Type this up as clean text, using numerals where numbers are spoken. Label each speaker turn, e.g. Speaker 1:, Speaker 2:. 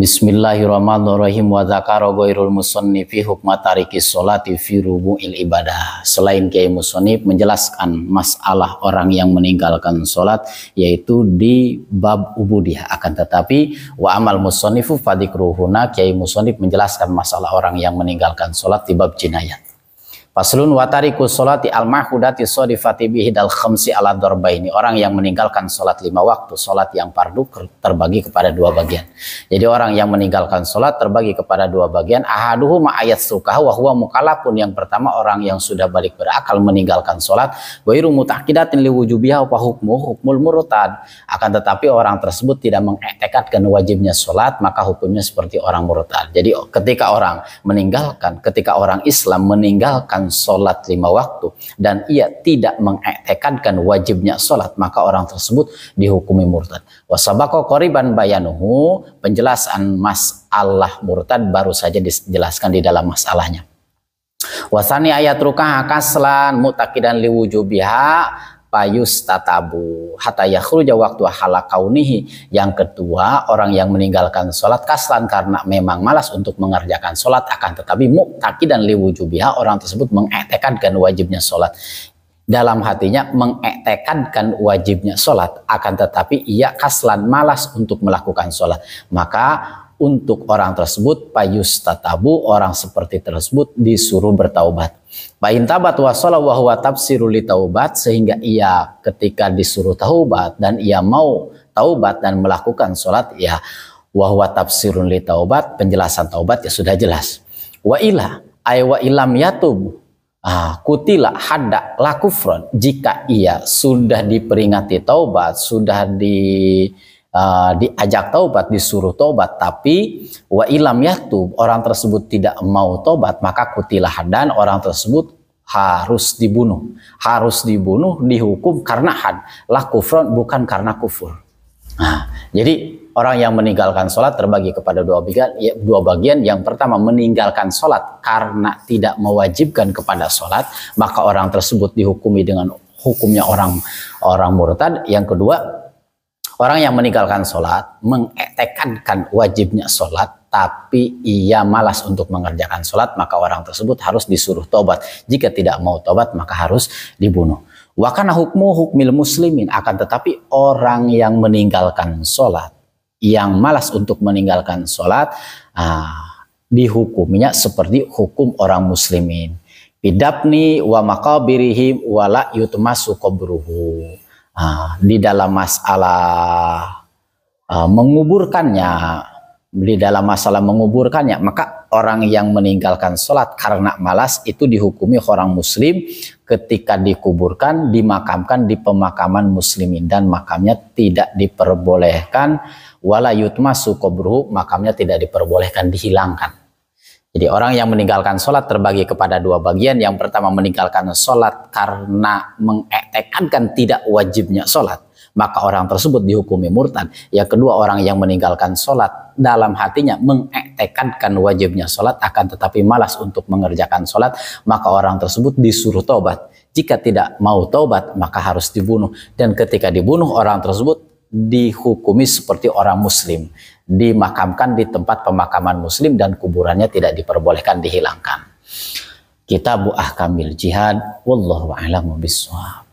Speaker 1: Bismillahirrahmanirrahim. Wa dzakara ghairul musannifi hukma tarikis sholati fi rubu'il ibadah. Selain Kiai Musannif menjelaskan masalah orang yang meninggalkan sholat yaitu di bab ubudiyah, akan tetapi wa amal musannifu fadzikruhuna, Kiai Musannif menjelaskan masalah orang yang meninggalkan sholat di bab jinayat. Faslun wa tariku sholati al-mahudati sodifati bihidal khamsi ala darbaini. Orang yang meninggalkan sholat 5 waktu, sholat yang fardu terbagi kepada 2 bagian. Jadi orang yang meninggalkan sholat terbagi kepada 2 bagian. Ahaduhu ma'ayat sukah wa huwa mukallafun. Yang pertama orang yang sudah balik berakal meninggalkan sholat. Wairu mutaqidatin liwujubiha wa hukmul murtad. Akan tetapi orang tersebut tidak mengiktikadkan wajibnya sholat, maka hukumnya seperti orang murtad. Jadi ketika orang Islam meninggalkan sholat 5 waktu dan ia tidak mengiktikadkan wajibnya sholat, maka orang tersebut dihukumi murtad. Wasabaqa qoriban bayanuhu, penjelasan masalah murtad baru saja dijelaskan di dalam masalahnya. Wasani ayat rukah kaslan mutaqidan liwujubiha payus tatabu hatta yakhruja waktu halakaunihi. Yang kedua, orang yang meninggalkan sholat kaslan karena memang malas untuk mengerjakan sholat, akan tetapi muqtaqidan liwujubiha, orang tersebut mengiktikadkan wajibnya sholat. Dalam hatinya mengiktikadkan wajibnya sholat, akan tetapi ia kaslan, malas untuk melakukan sholat, maka untuk orang tersebut payus tatabu, orang seperti tersebut disuruh bertaubat. Bain tabat wa sholat wa huwa tafsirul li taubat, sehingga ia ketika disuruh taubat dan ia mau taubat dan melakukan sholat, ya wa huwa tafsirun li taubat, penjelasan taubat ya sudah jelas. Wa ila ay wa ilam yatub kutila hadda la kufron, jika ia sudah diperingati taubat, sudah diajak taubat, disuruh taubat, tapi wa ilam yatub, orang tersebut tidak mau taubat, maka kutilah hadan, orang tersebut harus dibunuh, dihukum karena had, la kufron, bukan karena kufur. Jadi orang yang meninggalkan sholat terbagi kepada 2 bagian. Yang pertama, meninggalkan sholat karena tidak mewajibkan kepada sholat, maka orang tersebut dihukumi dengan hukumnya orang murtad. Yang kedua, orang yang meninggalkan sholat mengiktikadkan wajibnya sholat, tapi ia malas untuk mengerjakan sholat, maka orang tersebut harus disuruh tobat. Jika tidak mau tobat, maka harus dibunuh. Wa kana hukmu hukmil muslimin, akan tetapi orang yang meninggalkan sholat, yang malas untuk meninggalkan sholat, dihukumnya seperti hukum orang muslimin. Bidapni wa maqabirihim wala yutmasu qabruhu. Di dalam masalah menguburkannya, maka orang yang meninggalkan sholat karena malas itu dihukumi orang muslim ketika dikuburkan, dimakamkan di pemakaman muslimin, dan makamnya tidak diperbolehkan, wala yutmasu qabruhu, makamnya tidak diperbolehkan dihilangkan. Jadi orang yang meninggalkan sholat terbagi kepada 2 bagian. Yang pertama, meninggalkan sholat karena mengiktikadkan tidak wajibnya sholat, maka orang tersebut dihukumi murtad. Yang kedua, orang yang meninggalkan sholat dalam hatinya mengiktikadkan wajibnya sholat, akan tetapi malas untuk mengerjakan sholat, maka orang tersebut disuruh taubat. Jika tidak mau taubat, maka harus dibunuh. Dan ketika dibunuh, orang tersebut dihukumi seperti orang muslim, dimakamkan di tempat pemakaman muslim dan kuburannya tidak diperbolehkan dihilangkan. Kitabu Ahkamil Jihad, wallahu a'lamu bishawab.